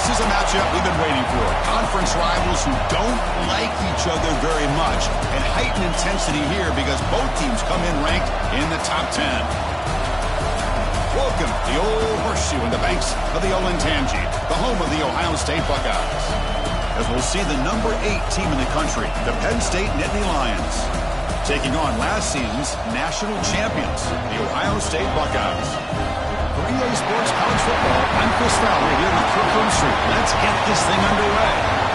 This is a matchup we've been waiting for. Conference rivals who don't like each other very much. And heightened intensity here because both teams come in ranked in the top 10. Welcome to the Old Horseshoe in the banks of the Olentangy, the home of the Ohio State Buckeyes. As we'll see the number 8 team in the country, the Penn State Nittany Lions, taking on last season's national champions, the Ohio State Buckeyes. For EA Sports College Football, I'm Chris Fowler here with Kirk Herbstreit. Let's get this thing underway.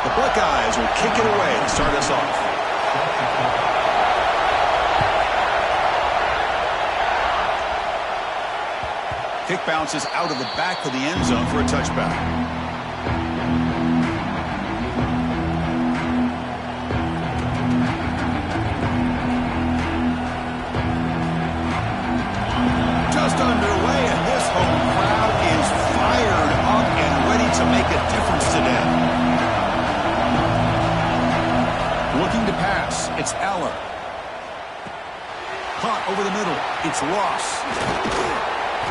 The Buckeyes will kick it away to start us off. Kick bounces out of the back of the end zone for a touchback. Just underway, and this home crowd is fired up and ready to make a difference today. Looking to pass, it's Eller. Caught over the middle, it's Ross.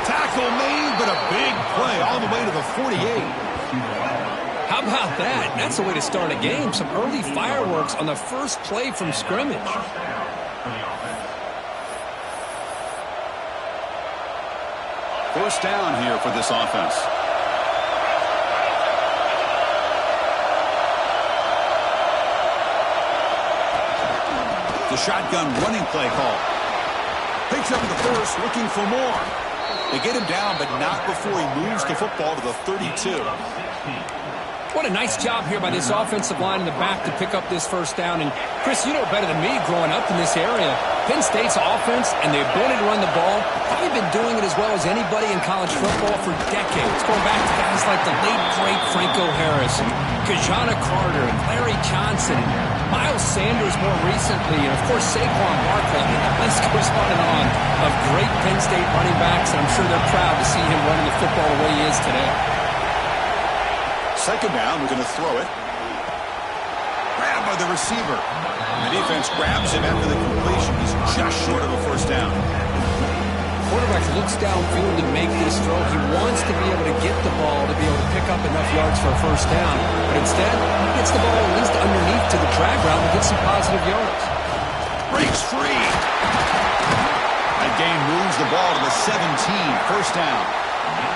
Tackle made, but a big play all the way to the 48. How about that? That's the way to start a game. Some early fireworks on the first play from scrimmage. First down here for this offense. The shotgun running play call. Picks up the first, looking for more. They get him down, but not before he moves the football to the 32. What a nice job here by this offensive line in the back to pick up this first down. And, Chris, you know better than me growing up in this area. Penn State's offense and the ability to run the ball, probably been doing it as well as anybody in college football for decades. Going back to guys like the late, great Franco Harris, and Kajana Carter, and Larry Johnson, and Miles Sanders more recently, and, of course, Saquon Barkley. I mean, the list goes on and on of great Penn State running backs, and I'm sure they're proud to see him running the football the way he is today. Second down, we're going to throw it. Grabbed by the receiver. The defense grabs him after the completion. He's just short of a first down. Quarterback looks downfield to make this throw. He wants to be able to get the ball to be able to pick up enough yards for a first down. But instead, he gets the ball at least underneath to the drag route and gets some positive yards. Breaks free. That gain moves the ball to the 17. First down.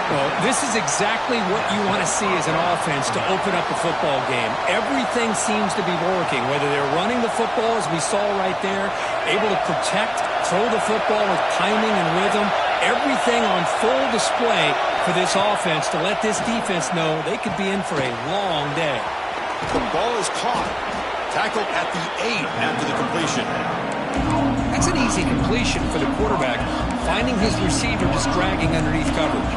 Well, this is exactly what you want to see as an offense to open up a football game. Everything seems to be working, whether they're running the football, as we saw right there, able to protect, throw the football with timing and rhythm, everything on full display for this offense to let this defense know they could be in for a long day. The ball is caught. Tackled at the 8 after the completion. That's an easy completion for the quarterback, finding his receiver just dragging underneath coverage.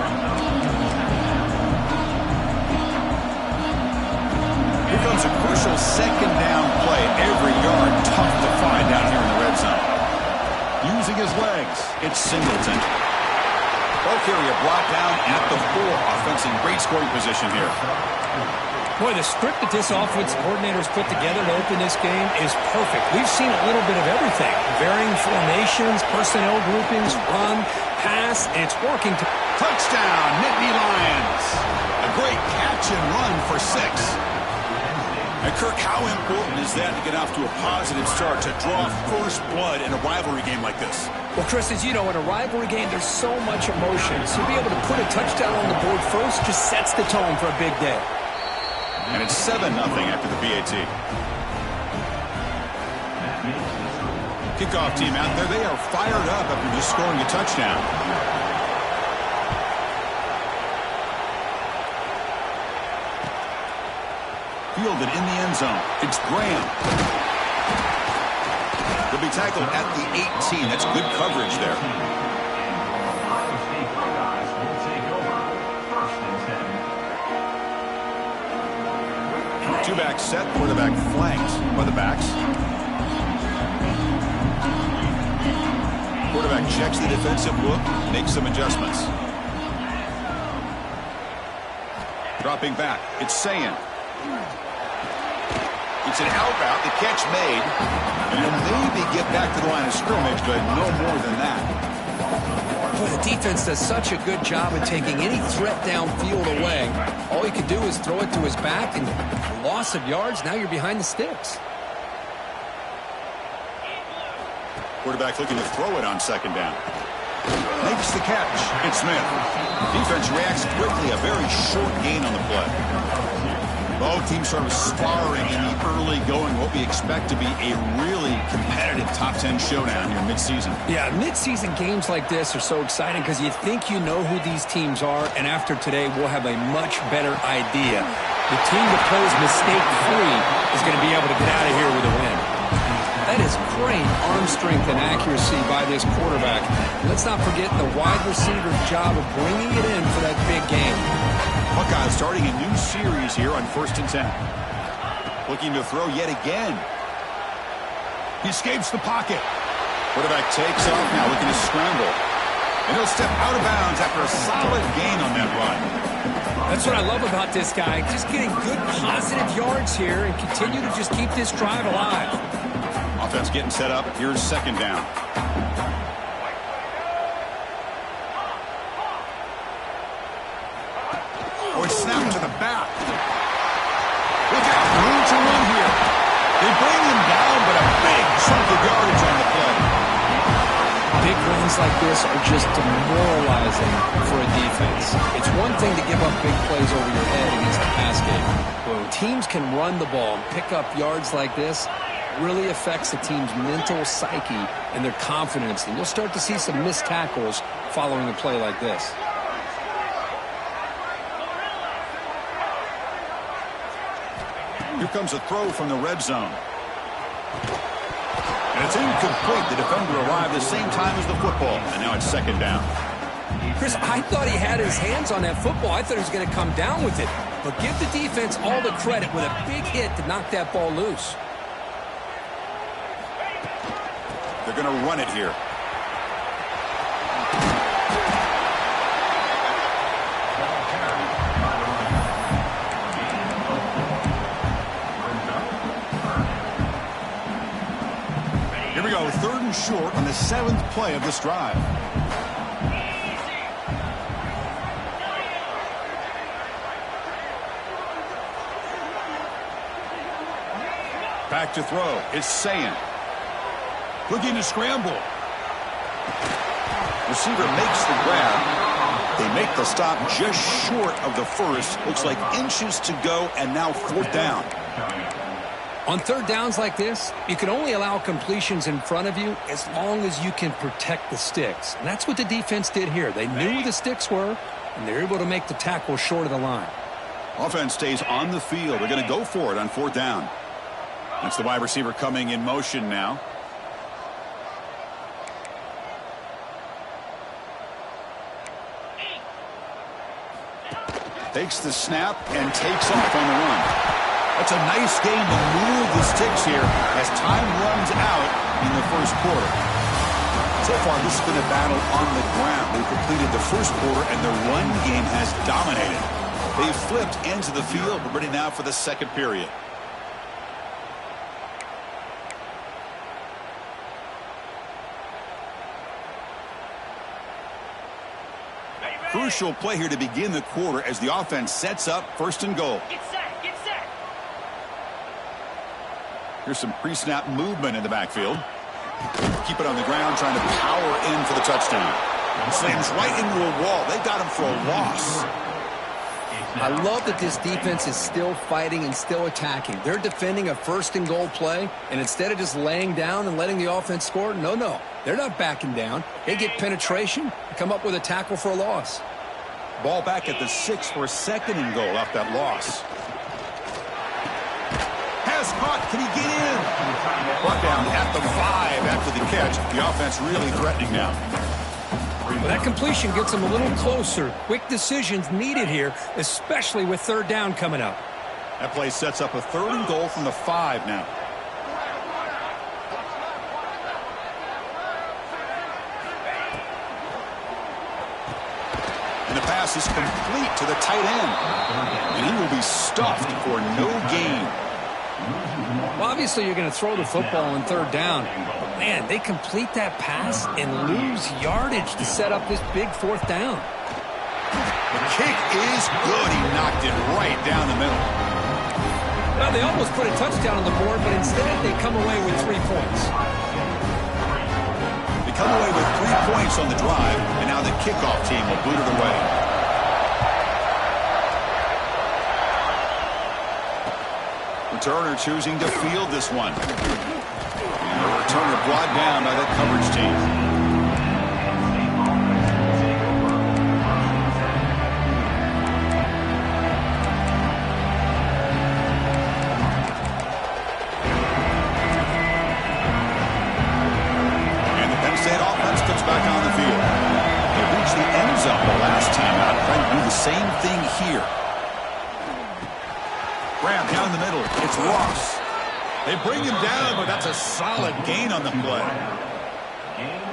Here comes a crucial second down play. Every yard tough to find down here in the red zone. Using his legs, it's Singleton. Ball carrier brought down at the 4. Offense in great scoring position here. Boy, the script that this offense coordinator's put together to open this game is perfect. We've seen a little bit of everything. Varying formations, personnel groupings, run, pass, and it's working. Touchdown, Nittany Lions. A great catch and run for 6. And Kirk, how important is that to get off to a positive start, to draw first blood in a rivalry game like this? Well, Chris, as you know, in a rivalry game, there's so much emotion. So to be able to put a touchdown on the board first just sets the tone for a big day. And it's 7-0 after the PAT. Kickoff team out there, they are fired up after just scoring a touchdown. Fielded in the end zone. It's Graham. He'll be tackled at the 18. That's good coverage there. Two-back set, quarterback flanked by the backs. Quarterback checks the defensive look, makes some adjustments. Dropping back, it's Sayin. It's an out route, the catch made. And he'll maybe get back to the line of scrimmage, but no more than that. Boy, the defense does such a good job of taking any threat downfield away. All you can do is throw it to his back, and loss of yards, now you're behind the sticks. Quarterback looking to throw it on second down. Makes the catch. It's Smith. Defense reacts quickly, a very short gain on the play. Both teams sort of sparring in the early going, what we expect to be a really competitive top 10 showdown here midseason. Yeah, midseason games like this are so exciting because you think you know who these teams are, and after today, we'll have a much better idea. The team that plays mistake-free is going to be able to get out of here with a win. That is great arm strength and accuracy by this quarterback. Let's not forget the wide receiver's job of bringing it in for that big game. Buckeyes starting a new series here on 1st and 10. Looking to throw yet again. He escapes the pocket. Quarterback takes off now, looking to scramble. And he'll step out of bounds after a solid gain on that run. That's what I love about this guy. Just getting good positive yards here and continue to just keep this drive alive. Offense getting set up. Here's second down. Oh, it's snapped to the back. Look out, room to run here. They bring him down, but a big chunk of yardage on the play. Big runs like this are just demoralizing for a defense. It's one thing to give up big plays over your head against the pass game. But when teams can run the ball and pick up yards like this, it really affects the team's mental psyche and their confidence. And you'll start to see some missed tackles following a play like this. Here comes a throw from the red zone. And it's incomplete. The defender arrived the same time as the football. And now it's second down. Chris, I thought he had his hands on that football. I thought he was going to come down with it. But give the defense all the credit with a big hit to knock that ball loose. They're going to run it here. Here we go, 3rd and short on the 7th play of this drive. Back to throw. It's Sayin. Looking to scramble. Receiver makes the grab. They make the stop just short of the first. Looks like inches to go, and now 4th down. On 3rd downs like this, you can only allow completions in front of you as long as you can protect the sticks. And that's what the defense did here. They knew where the sticks were, and they're able to make the tackle short of the line. Offense stays on the field. They're going to go for it on 4th down. That's the wide receiver coming in motion now. Takes the snap and takes off on the run. That's a nice game to move the sticks here as time runs out in the first quarter. So far, this has been a battle on the ground. They've completed the first quarter, and the run game has dominated. They've flipped into the field, but ready now for the second period. Crucial play here to begin the quarter as the offense sets up 1st and goal. Get set, get set. Here's some pre-snap movement in the backfield. Keep it on the ground, trying to power in for the touchdown. Slams right into a wall. They got him for a loss. I love that this defense is still fighting and still attacking. They're defending a 1st and goal play, and instead of just laying down and letting the offense score, no. They're not backing down. They get penetration and come up with a tackle for a loss. Ball back at the 6 for a 2nd and goal off that loss. Pass caught. Can he get in? Brought down at the 5 after the catch. The offense really threatening now. Well, that completion gets them a little closer. Quick decisions needed here, especially with 3rd down coming up. That play sets up a 3rd and goal from the 5 now. And the pass is complete to the tight end. And he will be stuffed for no gain. Well, obviously you're going to throw the football on 3rd down. But man, they complete that pass and lose yardage to set up this big 4th down. The kick is good. He knocked it right down the middle. Well, they almost put a touchdown on the board, but instead they come away with 3 points. They come away with 3 points on the drive, and now the kickoff team will boot it away. Returner choosing to field this one. And the returner brought down by the coverage team. Back on the field. They reached the end zone the last time out. Trying to do the same thing here. Grab down the middle. It's Ross. They bring him down, but that's a solid gain on the play.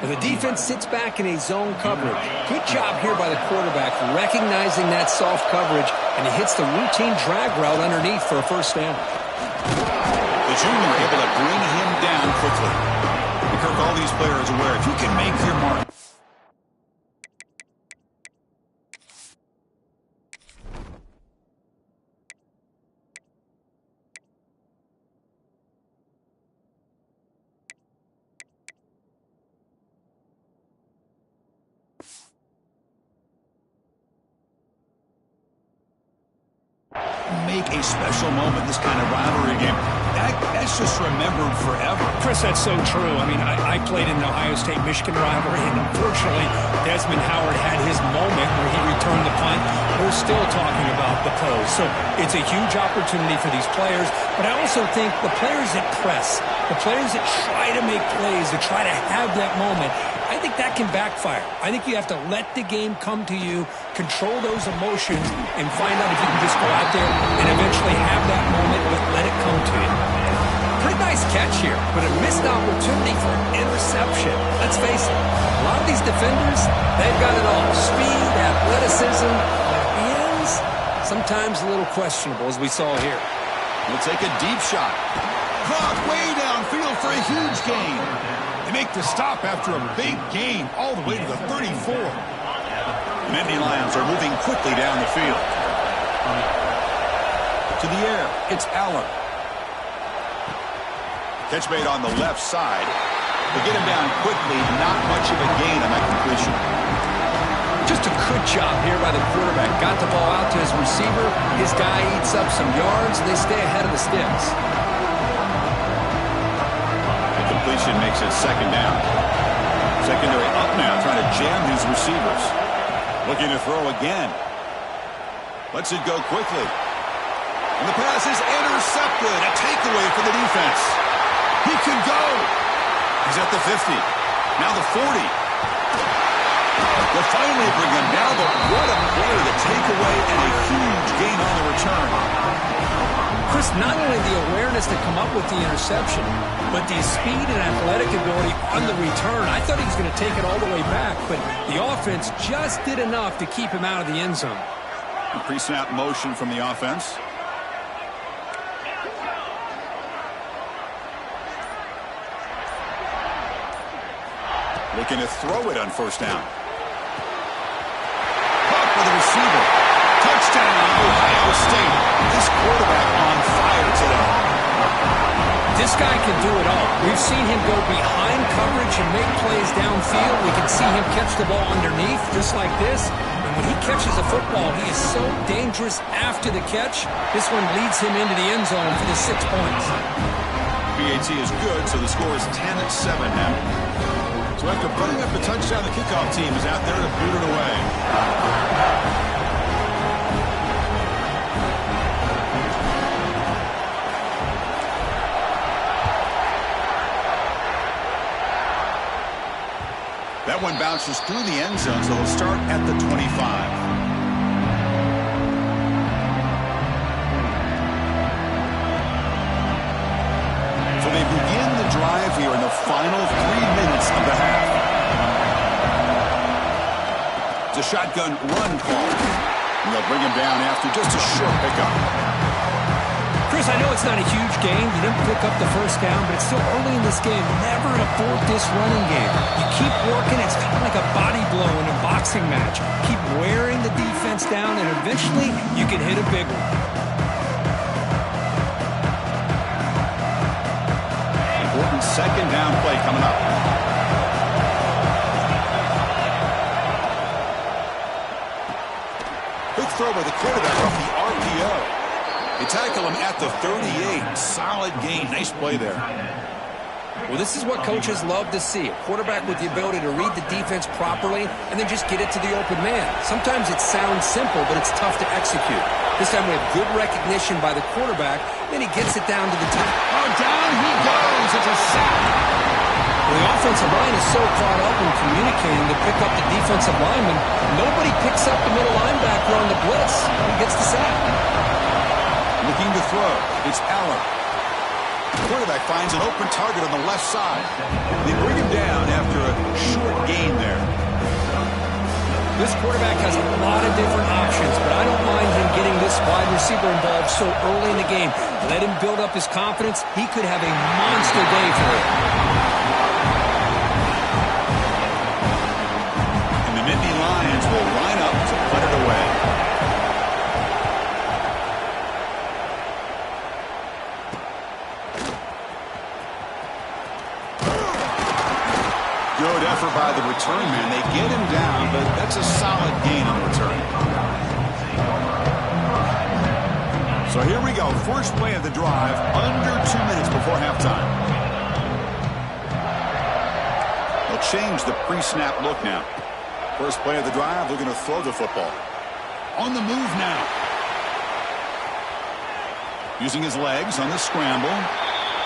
The defense sits back in a zone coverage. Good job here by the quarterback, recognizing that soft coverage, and he hits the routine drag route underneath for a 1st down. The junior able to bring him down quickly. Kirk, all these players aware, if you can make your mark. Make a special moment, this kind of rivalry game. That's just remembered forever. Chris, that's so true. I mean, I played in the Ohio State-Michigan rivalry, and unfortunately, Desmond Howard had his moment where he returned the punt. We're still talking about the pose. So it's a huge opportunity for these players, but I also think the players that press, the players that try to make plays, that try to have that moment, I think that can backfire. I think you have to let the game come to you, control those emotions, and find out if you can just go out there and eventually have that moment, but let it come to you. Pretty nice catch here, but a missed opportunity for an interception. Let's face it, a lot of these defenders, they've got it all. Speed, athleticism, hands, sometimes a little questionable, as we saw here. We'll take a deep shot. Caught way downfield for a huge gain. They make the stop after a big gain all the way to the 34. The Nittany Lions are moving quickly down the field. To the air, it's Allen. Catch made on the left side. They get him down quickly, not much of a gain on that completion. Just a good job here by the quarterback. Got the ball out to his receiver. His guy eats up some yards. They stay ahead of the sticks. The completion makes it 2nd down. Secondary up now, trying to jam his receivers. Looking to throw again. Lets it go quickly. And the pass is intercepted. A takeaway for the defense. He can go. He's at the 50. Now the 40. They'll finally bring him down, but what a play. The takeaway and a huge gain on the return. Chris, not only the awareness to come up with the interception, but the speed and athletic ability on the return. I thought he was going to take it all the way back, but the offense just did enough to keep him out of the end zone. Pre-snap motion from the offense. Looking to throw it on 1st down. Caught for the receiver. Touchdown, Ohio State. This quarterback on fire today. This guy can do it all. We've seen him go behind coverage and make plays downfield. We can see him catch the ball underneath just like this. And when he catches a football, he is so dangerous after the catch. This one leads him into the end zone for the 6 points. PAT is good, so the score is 10-7 now. So after putting up the touchdown, the kickoff team is out there to boot it away. That one bounces through the end zone, so they'll start at the 25. they begin the drive here in the final 3 minutes of the half. It's a shotgun run call. And they'll bring him down after just a short pickup. Chris, I know it's not a huge game. You didn't pick up the first down, but it's still early in this game. Never abort this running game. You keep working. It's kind of like a body blow in a boxing match. Keep wearing the defense down, and eventually you can hit a big one. Important second down play coming up. Quick throw by the quarterback off the RPO. They tackle him at the 38. Solid gain. Nice play there. Well, this is what coaches love to see. A quarterback with the ability to read the defense properly and then just get it to the open man. Sometimes it sounds simple, but it's tough to execute. This time we have good recognition by the quarterback, then he gets it down to the top. Oh, down he goes. It's a sack. Well, the offensive line is so caught up in communicating to pick up the defensive lineman, nobody picks up the middle linebacker on the blitz. He gets the sack. Looking to throw. It's Allen. The quarterback finds an open target on the left side. They bring him down after a short gain there. This quarterback has a lot of different options, but I don't mind him getting this wide receiver involved so early in the game. Let him build up his confidence. He could have a monster day for it. And the Nittany Lions will line up to put it away. Good effort by the return man. They get him down, but that's a solid gain on the return. So here we go. First play of the drive, under 2 minutes before halftime. They'll change the pre-snap look now. First play of the drive, they're going to throw the football. On the move now. Using his legs on the scramble.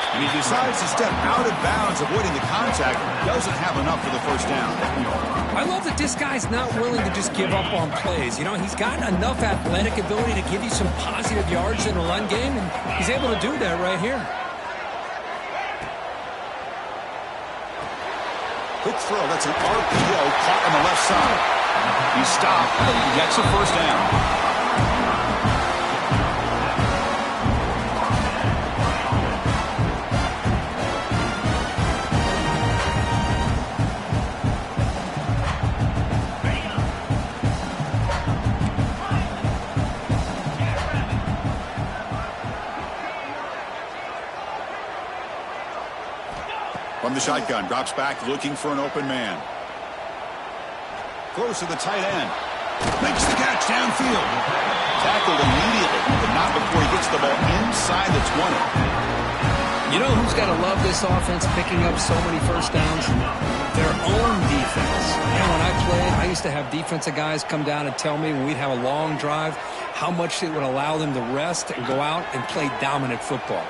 And he decides to step out of bounds, avoiding the contact. Doesn't have enough for the first down. I love that this guy's not willing to just give up on plays. You know, he's got enough athletic ability to give you some positive yards in the run game, and he's able to do that right here. Quick throw. That's an RPO caught on the left side. He stopped. He gets a first down. From the shotgun, drops back, looking for an open man. Throws to the tight end. Makes the catch downfield. Tackled immediately, but not before he gets the ball inside the 20. You know who's got to love this offense picking up so many first downs? Their own defense. And when I played, I used to have defensive guys come down and tell me when we'd have a long drive how much it would allow them to rest and go out and play dominant football.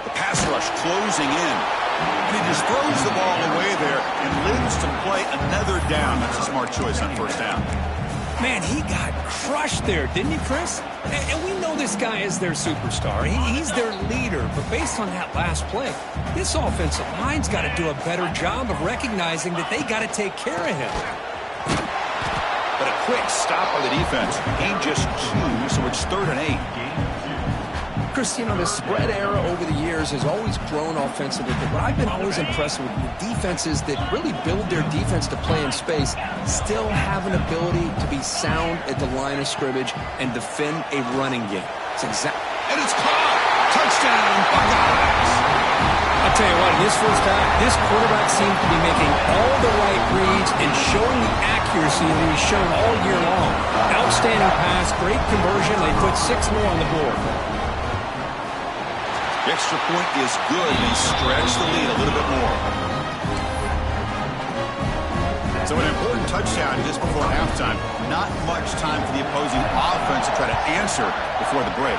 The pass rush closing in. And he just throws the ball away there and lives to play another down. That's a smart choice on first down. Man, he got crushed there, didn't he, Chris? And we know this guy is their superstar. He's their leader. But based on that last play, this offensive line's got to do a better job of recognizing that they got to take care of him. But a quick stop by the defense. Gain just 2, so it's 3rd and 8. Chris, you know, the spread era over the years has always grown offensively, but I've been always impressed with the defenses that really build their defense to play in space, still have an ability to be sound at the line of scrimmage and defend a running game. And it's caught! Touchdown, Buckeyes! I'll tell you what, in this first half, this quarterback seems to be making all the right reads and showing the accuracy that he's shown all year long. Outstanding pass, great conversion. They put 6 more on the board. The extra point is good. They stretch the lead a little bit more. So an important touchdown just before halftime. Not much time for the opposing offense to try to answer before the break.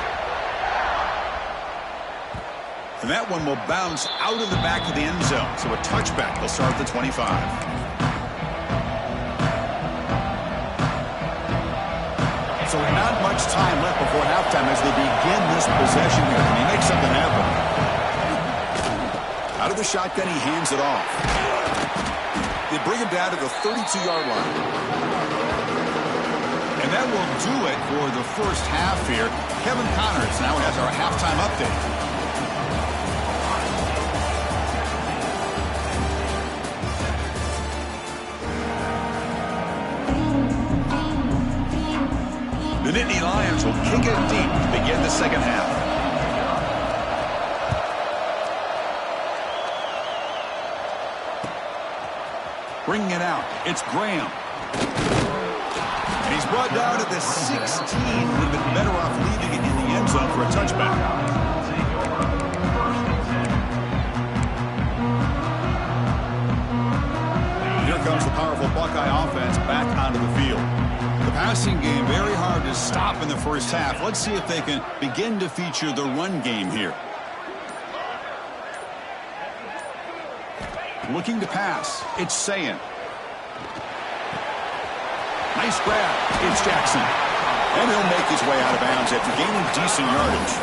And that one will bounce out of the back of the end zone. So a touchback. They'll start at the 25. So not much time left before halftime as they begin this possession here. Can he make something happen? Out of the shotgun, he hands it off. They bring him down to the 32-yard line. And that will do it for the first half here. Kevin Connors now has our halftime update. The Nittany Lions will kick it deep to begin the second half. Bringing it out, it's Graham. And he's brought down at the 16. Would have been better off leaving it in the end zone for a touchback. Here comes the powerful Buckeye offense back onto the field. The passing game very hard to stop in the first half. Let's see if they can begin to feature the run game here. Looking to pass. It's Sayin. Nice grab. It's Jackson. And he'll make his way out of bounds after gaining decent yardage.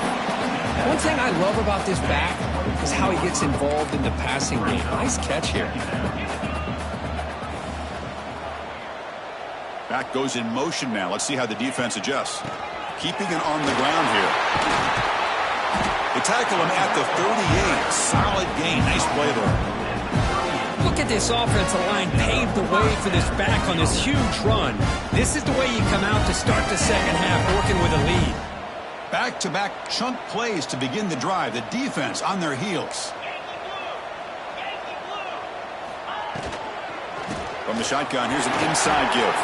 One thing I love about this back is how he gets involved in the passing game. Nice catch here. Back goes in motion now. Let's see how the defense adjusts. Keeping it on the ground here. They tackle him at the 38. Solid gain. Nice play there. Look at this offensive line paved the way for this back on this huge run. This is the way you come out to start the second half working with a lead. Back-to-back chunk plays to begin the drive. The defense on their heels. From the shotgun, here's an inside give.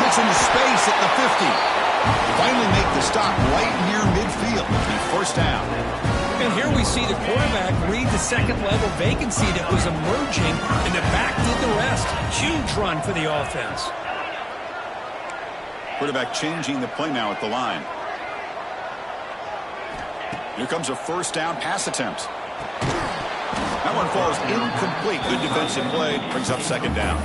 Puts into space at the 50. Finally make the stop right near midfield. And first down. And here we see the quarterback read the second-level vacancy that was emerging, and the back did the rest. Huge run for the offense. Quarterback changing the play now at the line. Here comes a first down pass attempt. That one falls incomplete. Good defensive play. Brings up second down.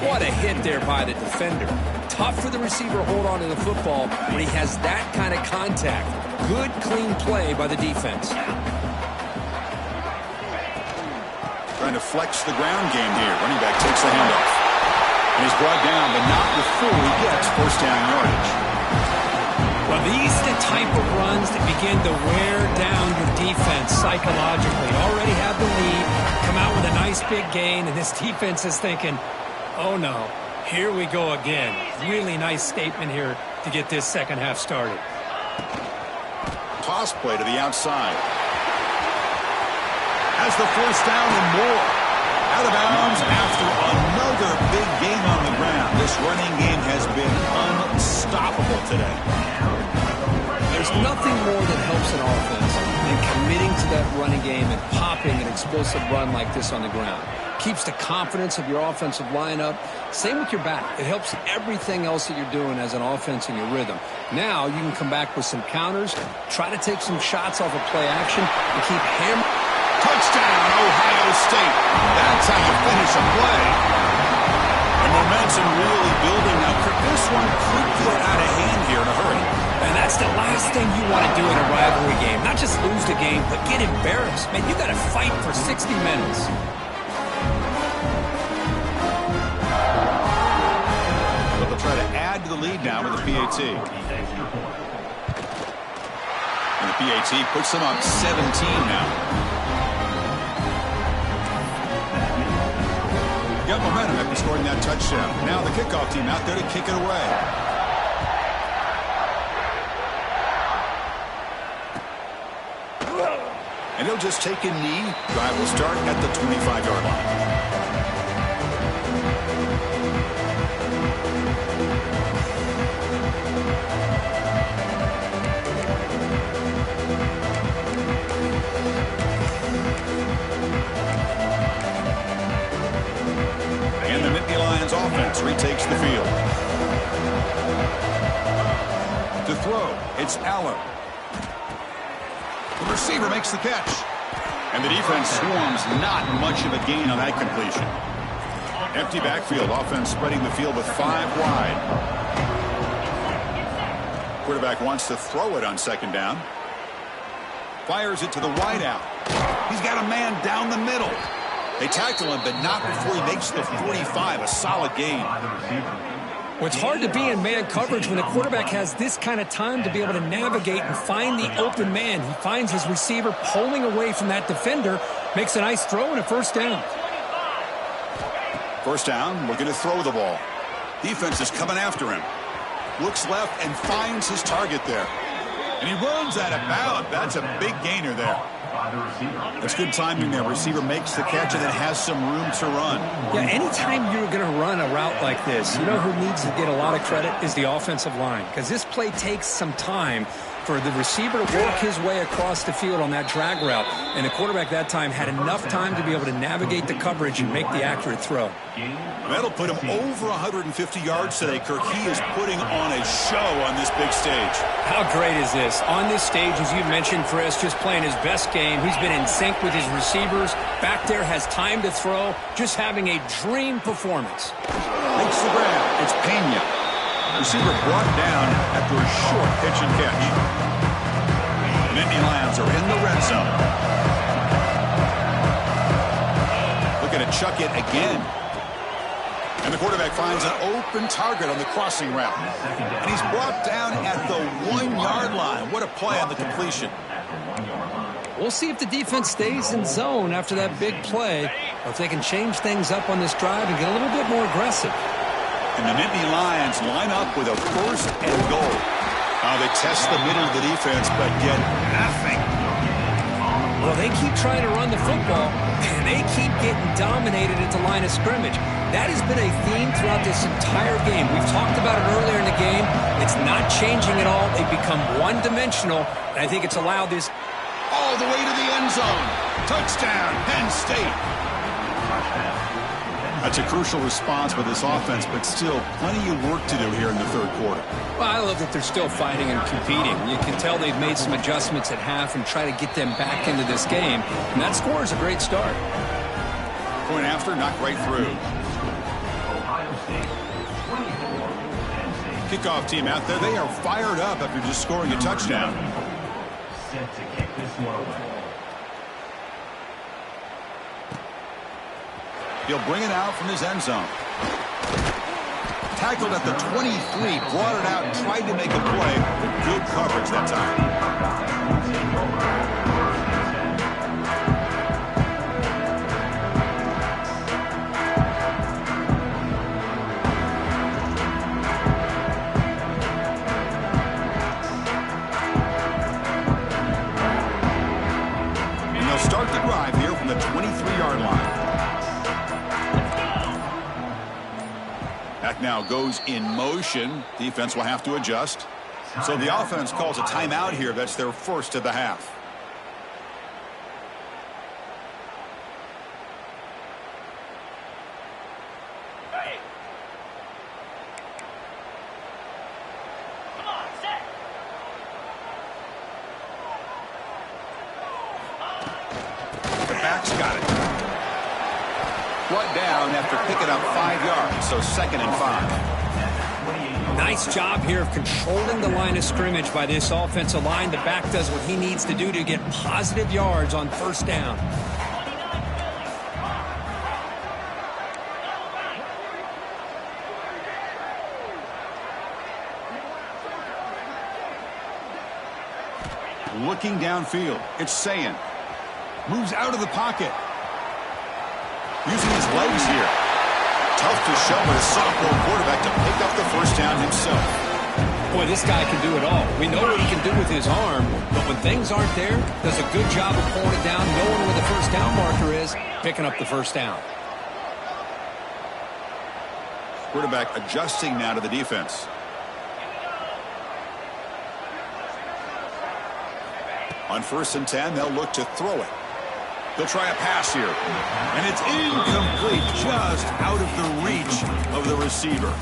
What a hit there by the defender. Tough for the receiver to hold on to the football when he has that kind of contact. Good, clean play by the defense. Trying to flex the ground game here. Running back takes the handoff. And he's brought down, but not before he gets first down yardage. Well, these are the type of runs that begin to wear down your defense psychologically. Already have the lead, come out with a nice big gain, and this defense is thinking, oh no, here we go again. Really nice statement here to get this second half started. Toss play to the outside. Has the first down and more. Out of bounds after another big game on the ground. This running game has been unstoppable today. There's nothing more that helps an offense than committing to that running game and popping an explosive run like this on the ground. Keeps the confidence of your offensive lineup. Same with your back. It helps everything else that you're doing as an offense in your rhythm. Now you can come back with some counters, try to take some shots off of play action, and keep hammering. Touchdown, Ohio State. That's how you finish a play. And momentum really building. Now, this one could get out of hand here in a hurry. And that's the last thing you want to do in a rivalry game. Not just lose the game, but get embarrassed. Man, you got to fight for 60 minutes. Try to add to the lead now with the PAT. And the PAT puts them up 17 now. Got momentum after scoring that touchdown. Now the kickoff team out there to kick it away. And he'll just take a knee. Drive will start at the 25-yard line. And the Nittany Lions offense retakes the field. To throw, it's Allen. The receiver makes the catch. And the defense swarms, not much of a gain on that completion. Empty backfield, offense spreading the field with 5 wide. Quarterback wants to throw it on second down. Fires it to the wideout. He's got a man down the middle. They tackle him, but not before he makes the 45. A solid gain. Well, it's hard to be in man coverage when the quarterback has this kind of time to be able to navigate and find the open man. He finds his receiver pulling away from that defender, makes a nice throw and a first down. First down, looking to throw the ball. Defense is coming after him. Looks left and finds his target there. And he runs out of bounds. That's a big gainer there. That's good timing there. Receiver makes the catch and then has some room to run. Yeah, anytime you're going to run a route like this, you know who needs to get a lot of credit is the offensive line. Because this play takes some time for the receiver to work his way across the field on that drag route. And the quarterback that time had enough time to be able to navigate the coverage and make the accurate throw. That'll put him over 150 yards today. Kirk, he is putting on a show on this big stage. How great is this? On this stage, as you mentioned, Chris, just playing his best game. He's been in sync with his receivers. Back there, has time to throw. Just having a dream performance. Makes the grab. It's Pena. Receiver brought down after a short pitch and catch. Nittany Lions are in the red zone. Looking to chuck it again. And the quarterback finds an open target on the crossing route. And he's brought down at the 1-yard line. What a play on the completion. We'll see if the defense stays in zone after that big play, or if they can change things up on this drive and get a little bit more aggressive. And the Nittany Lions line up with a first and goal. They test the middle of the defense, but get nothing. Well, they keep trying to run the football, and they keep getting dominated at the line of scrimmage. That has been a theme throughout this entire game. We've talked about it earlier in the game. It's not changing at all. They've become one-dimensional, and I think it's allowed this all the way to the end zone. Touchdown, Penn State. That's a crucial response by this offense, but still plenty of work to do here in the third quarter. Well, I love that they're still fighting and competing. You can tell they've made some adjustments at half and try to get them back into this game, and that score is a great start. Point after, knocked right through. Kickoff team out there, they are fired up after just scoring a touchdown. Set to kick this one away. He'll bring it out from his end zone. Tackled at the 23, brought it out, tried to make a play, but good coverage that time. And they'll start the drive here from the 23-yard line. Back now goes in motion. Defense will have to adjust. So the offense calls a timeout here. That's their first of the half. The back's got it. Brought down after picking up 5 yards, so 2nd and 5. Nice job here of controlling the line of scrimmage by this offensive line. The back does what he needs to do to get positive yards on first down. Looking downfield, it's Sayin. Moves out of the pocket. Using his legs here. Tough to show with a sophomore quarterback to pick up the first down himself. Boy, this guy can do it all. We know what he can do with his arm, but when things aren't there, does a good job of pulling it down, knowing where the first down marker is, picking up the first down. Quarterback adjusting now to the defense. On 1st and 10, they'll look to throw it. They'll try a pass here. And it's incomplete, just out of the reach of the receiver.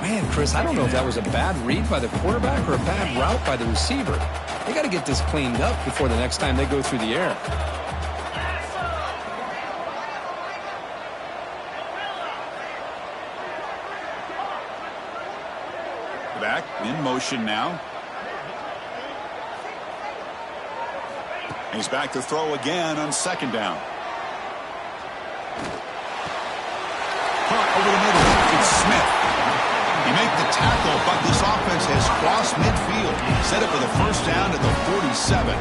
Man, Chris, I don't know if that was a bad read by the quarterback or a bad route by the receiver. They got to get this cleaned up before the next time they go through the air. Back in motion now. He's back to throw again on second down. Caught over the middle. It's Smith. He made the tackle, but this offense has crossed midfield. Set it for the first down at the 47.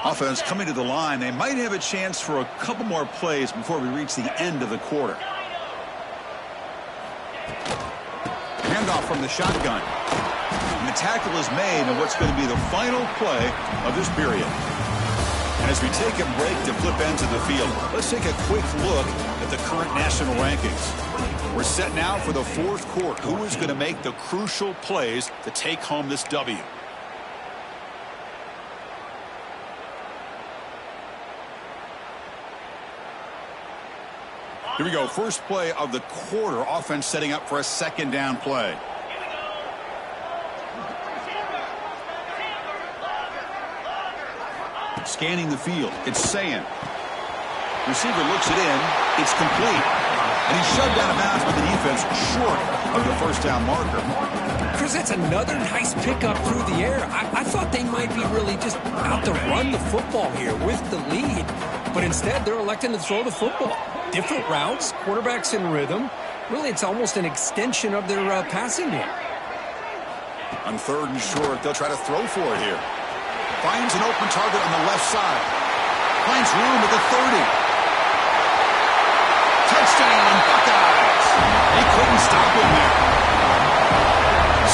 Offense coming to the line. They might have a chance for a couple more plays before we reach the end of the quarter. Handoff from the shotgun. And the tackle is made on what's going to be the final play of this period. And as we take a break to flip ends of the field, let's take a quick look at the current national rankings. We're set now for the fourth quarter. Who is going to make the crucial plays to take home this W? Here we go. First play of the quarter. Offense setting up for a second down play. Scanning the field. It's Sayin. Receiver looks it in. It's complete. And he's shoved out of bounds by the defense short of the first down marker. Chris, that's another nice pickup through the air. I thought they might be really just out to run the football here with the lead. But instead, they're electing to throw the football. Different routes, quarterbacks in rhythm. Really, it's almost an extension of their passing game. On third and short, they'll try to throw for it here. Finds an open target on the left side. Finds room at the 30. Touchdown, Buckeyes. They couldn't stop him there.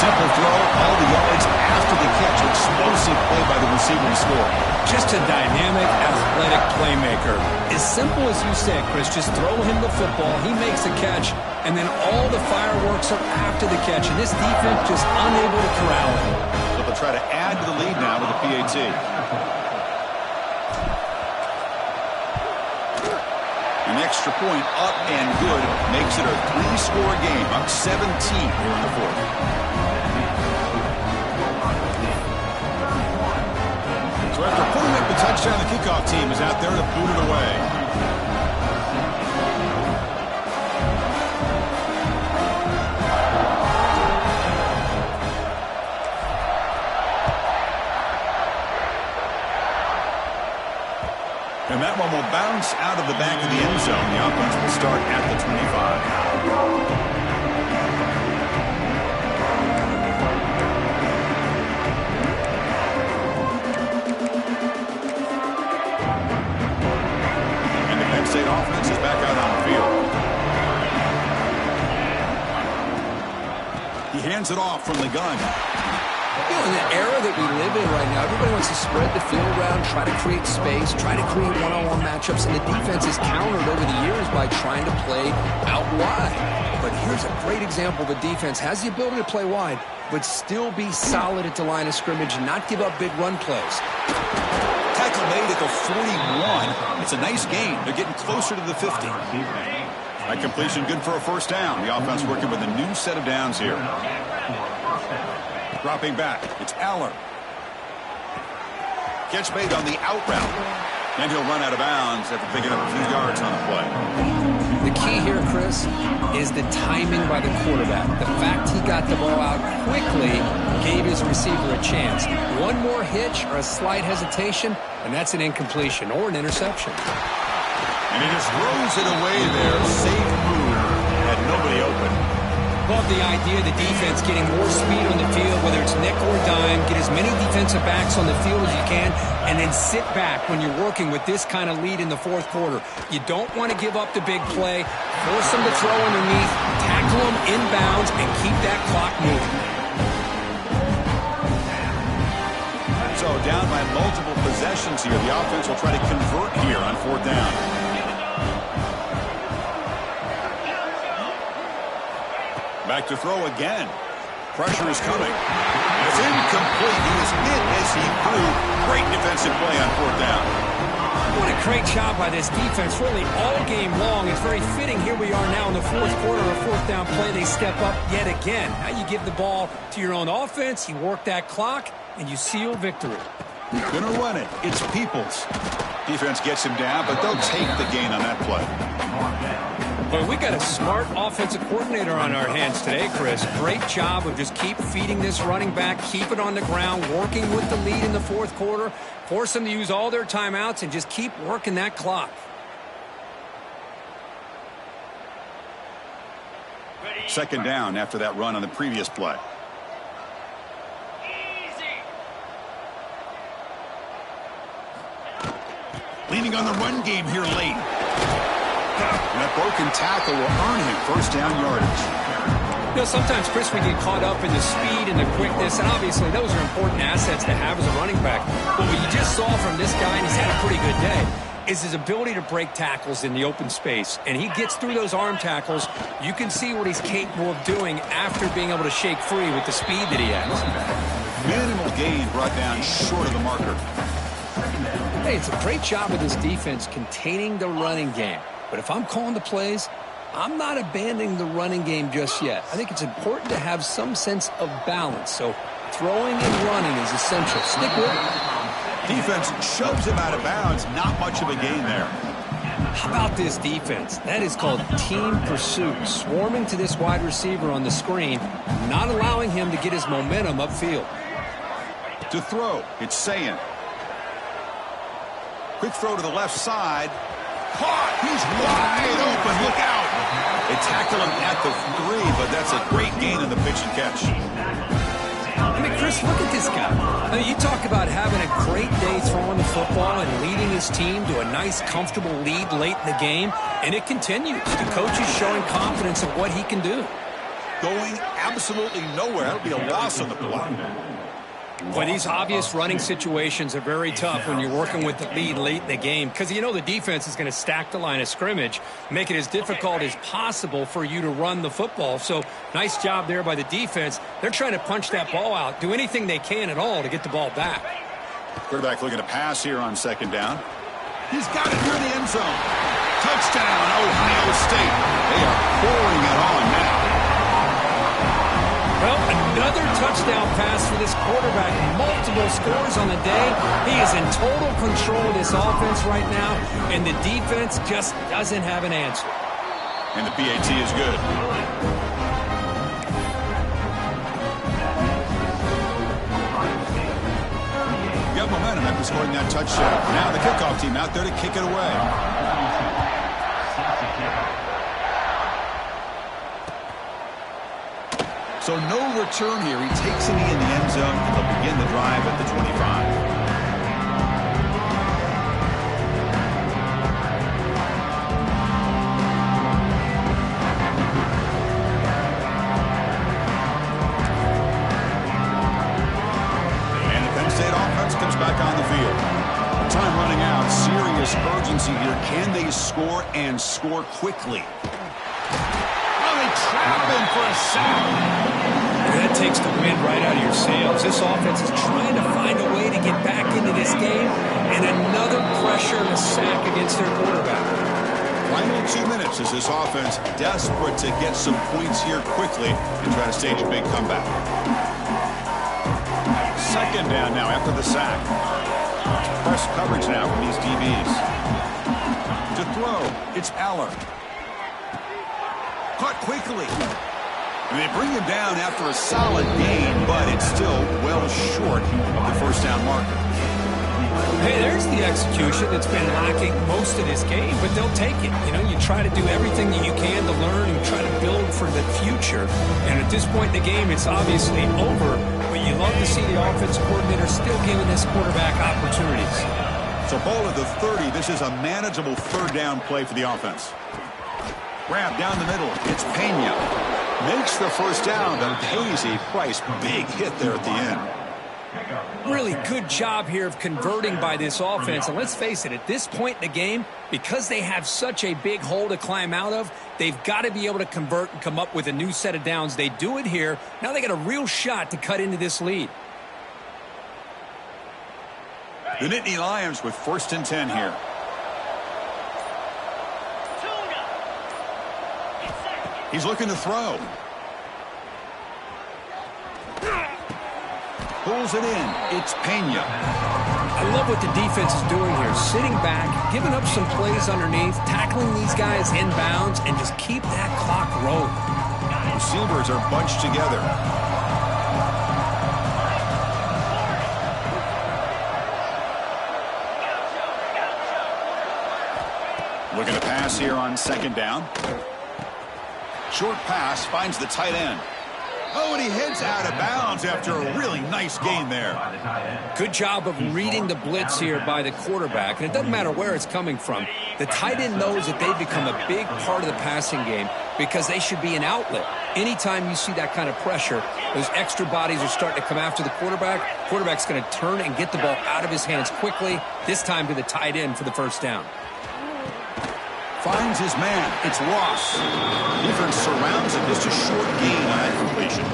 Simple throw, all the yards after the catch. Explosive play by the receiver to score. Just a dynamic, athletic playmaker. As simple as you said, Chris, just throw him the football, he makes a catch, and then all the fireworks are after the catch, and this defense just unable to corral him. So they'll try to add to the lead now with the PAT. An extra point up and good makes it a three-score game, up 17 here in the fourth. So after putting up the touchdown, the kickoff team is out there to boot it away. And that one will bounce out of the back of the end zone. The offense will start at the 25. State offense is back out on the field. He hands it off from the gun. You know, in the era that we live in right now, everybody wants to spread the field around, try to create space, try to create one-on-one matchups, and the defense is countered over the years by trying to play out wide. But here's a great example. The defense has the ability to play wide, but still be solid at the line of scrimmage and not give up big run plays. Tackle made at the 41. It's a nice gain. They're getting closer to the 50. That completion good for a first down. The offense working with a new set of downs here. Dropping back. It's Aller. Catch made on the out route. And he'll run out of bounds after picking up a few yards on the play. The key here, Chris, is the timing by the quarterback. The fact he got the ball out quickly gave his receiver a chance. One more hitch or a slight hesitation, and that's an incompletion or an interception. And he just throws it away there. Safe move. Had nobody open. Love the idea of the defense getting more speed on the field, whether it's nickel or dime, get as many defensive backs on the field as you can, and then sit back when you're working with this kind of lead in the fourth quarter. You don't want to give up the big play, force them to throw underneath, tackle them inbounds, and keep that clock moving. So down by multiple possessions here. The offense will try to convert here on fourth down. Back to throw again. Pressure is coming. It's incomplete. He was hit as he threw. Great defensive play on fourth down. What a great job by this defense, really all game long. It's very fitting. Here we are now in the fourth quarter, a fourth down play. They step up yet again. Now you give the ball to your own offense, you work that clock, and you seal victory. Gonna run it. It's Peoples. Defense gets him down, but they'll take the gain on that play. But we got a smart offensive coordinator on our hands today, Chris. Great job of just keep feeding this running back, keep it on the ground, working with the lead in the fourth quarter, force them to use all their timeouts, and just keep working that clock. Second down after that run on the previous play. Leaning on the run game here late. And that broken tackle will earn him first down yardage. You know, sometimes, Chris, we get caught up in the speed and the quickness, and obviously those are important assets to have as a running back. But what you just saw from this guy, and he's had a pretty good day, is his ability to break tackles in the open space. And he gets through those arm tackles. You can see what he's capable of doing after being able to shake free with the speed that he has. Minimal gain brought down short of the marker. Hey, it's a great job of this defense containing the running game. But if I'm calling the plays, I'm not abandoning the running game just yet. I think it's important to have some sense of balance. So throwing and running is essential. Stick with it. Defense shoves him out of bounds. Not much of a gain there. How about this defense? That is called team pursuit. Swarming to this wide receiver on the screen, not allowing him to get his momentum upfield. To throw, it's Sayin. Quick throw to the left side. Caught. He's wide open. Look out. They tackle him at the 3, but that's a great gain on the pitch and catch. I mean, Chris, look at this guy. I mean, you talk about having a great day throwing the football and leading his team to a nice, comfortable lead late in the game, and it continues. The coach is showing confidence of what he can do. Going absolutely nowhere. That'll be a loss on the block. Boy, these obvious running situations are very tough when you're working with the lead late in the game because you know the defense is going to stack the line of scrimmage, make it as difficult as possible for you to run the football. So nice job there by the defense. They're trying to punch that ball out, do anything they can at all to get the ball back. Quarterback looking to pass here on second down. He's got it near the end zone. Touchdown, Ohio State. They are pouring it on now. Well, another touchdown pass for this quarterback. Multiple scores on the day. He is in total control of this offense right now, and the defense just doesn't have an answer. And the PAT is good. Got momentum after scoring that touchdown. Now the kickoff team out there to kick it away. So no return here. He takes a knee in the end zone, and they'll begin the drive at the 25. And the Penn State offense comes back on the field. Time running out. Serious urgency here. Can they score and score quickly? Trap him for a sack. That takes the wind right out of your sails. This offense is trying to find a way to get back into this game, and another pressure and a sack against their quarterback. Final 2 minutes as this offense desperate to get some points here quickly and try to stage a big comeback. Second down now after the sack. Press coverage now from these DBs. To throw, it's Aller. Caught quickly. And they bring him down after a solid gain, but it's still well short of the first down marker. Hey, there's the execution that's been lacking most of this game, but they'll take it. You know, you try to do everything that you can to learn and try to build for the future. And at this point in the game, it's obviously over, but you love to see the offensive coordinator still giving this quarterback opportunities. So ball at the 30. This is a manageable third down play for the offense. Grab down the middle. It's Pena. Makes the first down, but pays a price. Big hit there at the end. Really good job here of converting by this offense. And let's face it, at this point in the game, because they have such a big hole to climb out of, they've got to be able to convert and come up with a new set of downs. They do it here. Now they got a real shot to cut into this lead. The Nittany Lions with 1st and 10 here. He's looking to throw. Pulls it in. It's Pena. I love what the defense is doing here. Sitting back, giving up some plays underneath, tackling these guys inbounds, and just keep that clock rolling. Receivers are bunched together. Looking to pass here on second down. Short pass finds the tight end. Oh, and he heads out of bounds after a really nice gain there. Good job of reading the blitz here by the quarterback. And it doesn't matter where it's coming from. The tight end knows that they've become a big part of the passing game because they should be an outlet. Anytime you see that kind of pressure, those extra bodies are starting to come after the quarterback. Quarterback's going to turn and get the ball out of his hands quickly, this time to the tight end for the first down. Finds his man. It's Ross. Defense surrounds him. Just a short gain on that completion.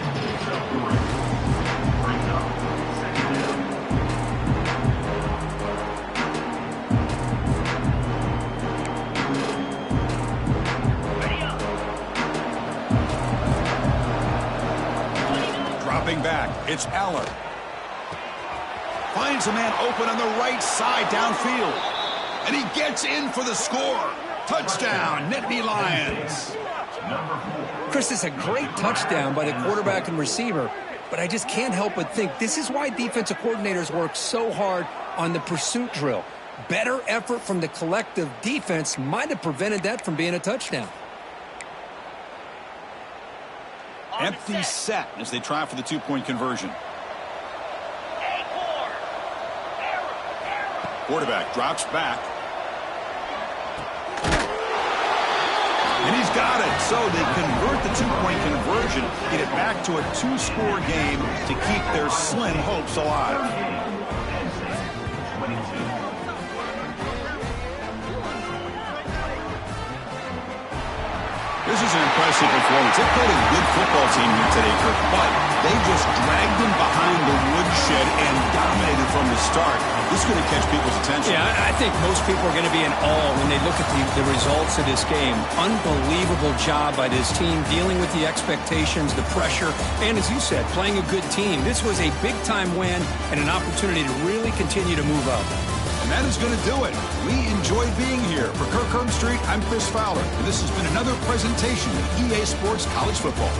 Dropping back. It's Aller. Finds a man open on the right side downfield. And he gets in for the score. Touchdown, Nittany Lions. Chris, it's a great touchdown by the quarterback and receiver, but I just can't help but think this is why defensive coordinators work so hard on the pursuit drill. Better effort from the collective defense might have prevented that from being a touchdown. Empty set as they try for the two-point conversion. Quarterback drops back. And he's got it. So they convert the two-point conversion, get it back to a two-score game to keep their slim hopes alive. This is an impressive performance. They played a good football team here today, Kirk, but they just dragged them behind the woodshed and dominated from the start. This is going to catch people's attention. Yeah, I think most people are going to be in awe when they look at the results of this game. Unbelievable job by this team dealing with the expectations, the pressure, and as you said, playing a good team. This was a big-time win and an opportunity to really continue to move up. And that is going to do it. We enjoyed being here. For Kirk Herbstreit, I'm Chris Fowler, and this has been another presentation of EA Sports College Football.